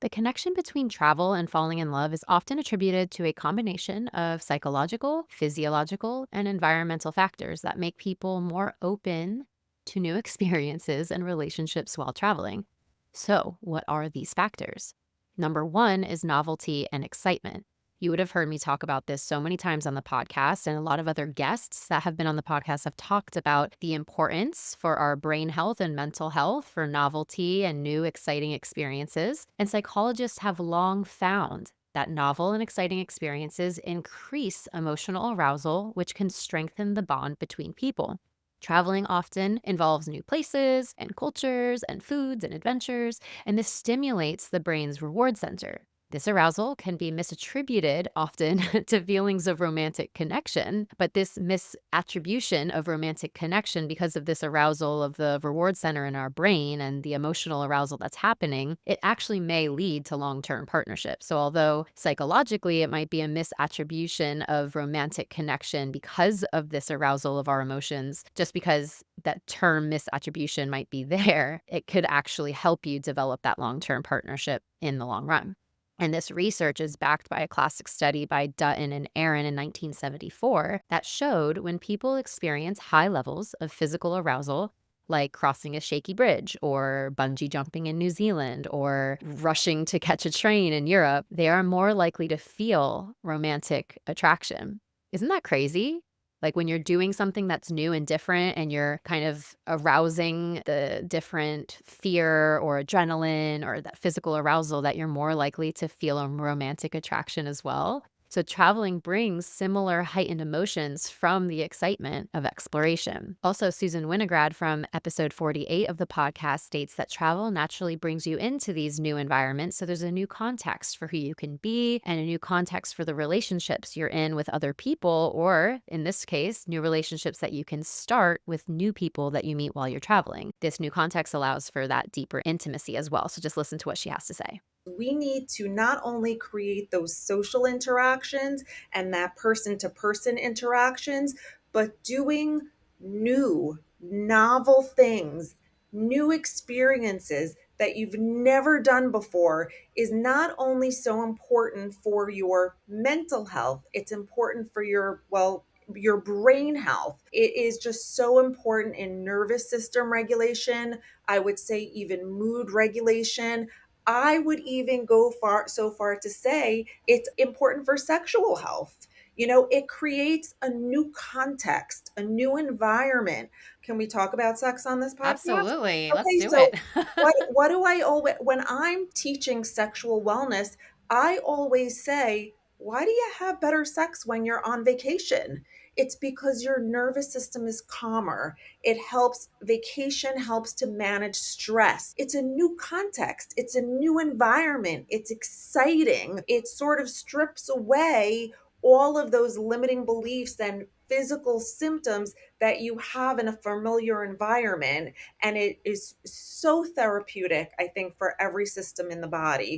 The connection between travel and falling in love is often attributed to a combination of psychological, physiological, and environmental factors that make people more open to new experiences and relationships while traveling. So, what are these factors? Number one is novelty and excitement. You would have heard me talk about this so many times on the podcast, and a lot of other guests that have been on the podcast have talked about the importance for our brain health and mental health for novelty and new exciting experiences. And psychologists have long found that novel and exciting experiences increase emotional arousal, which can strengthen the bond between people. Traveling often involves new places and cultures and foods and adventures, and this stimulates the brain's reward center. This arousal can be misattributed often to feelings of romantic connection, but this misattribution of romantic connection because of this arousal of the reward center in our brain and the emotional arousal that's happening, it actually may lead to long-term partnerships. So although psychologically it might be a misattribution of romantic connection because of this arousal of our emotions, just because that term misattribution might be there, it could actually help you develop that long-term partnership in the long run. And this research is backed by a classic study by Dutton and Aaron in 1974 that showed when people experience high levels of physical arousal, like crossing a shaky bridge or bungee jumping in New Zealand or rushing to catch a train in Europe, they are more likely to feel romantic attraction. Isn't that crazy? Like when you're doing something that's new and different and you're kind of arousing the different fear or adrenaline or that physical arousal, that you're more likely to feel a romantic attraction as well. So traveling brings similar heightened emotions from the excitement of exploration. Also, Susan Winograd from episode 48 of the podcast states that travel naturally brings you into these new environments. So there's a new context for who you can be and a new context for the relationships you're in with other people, or in this case, new relationships that you can start with new people that you meet while you're traveling. This new context allows for that deeper intimacy as well. So just listen to what she has to say. We need to not only create those social interactions and that person to person interactions, but doing new, novel things, new experiences that you've never done before is not only so important for your mental health, it's important for your brain health. It is just so important in nervous system regulation. I would say even mood regulation. I would even go so far to say it's important for sexual health. It creates a new context, a new environment. Can we talk about sex on this podcast? Absolutely. Let's Okay, do so it. what do I always, when I'm teaching sexual wellness, I always say, why do you have better sex when you're on vacation? It's because your nervous system is calmer. Vacation helps to manage stress. It's a new context. It's a new environment. It's exciting. It sort of strips away all of those limiting beliefs and physical symptoms that you have in a familiar environment. And it is so therapeutic, I think, for every system in the body.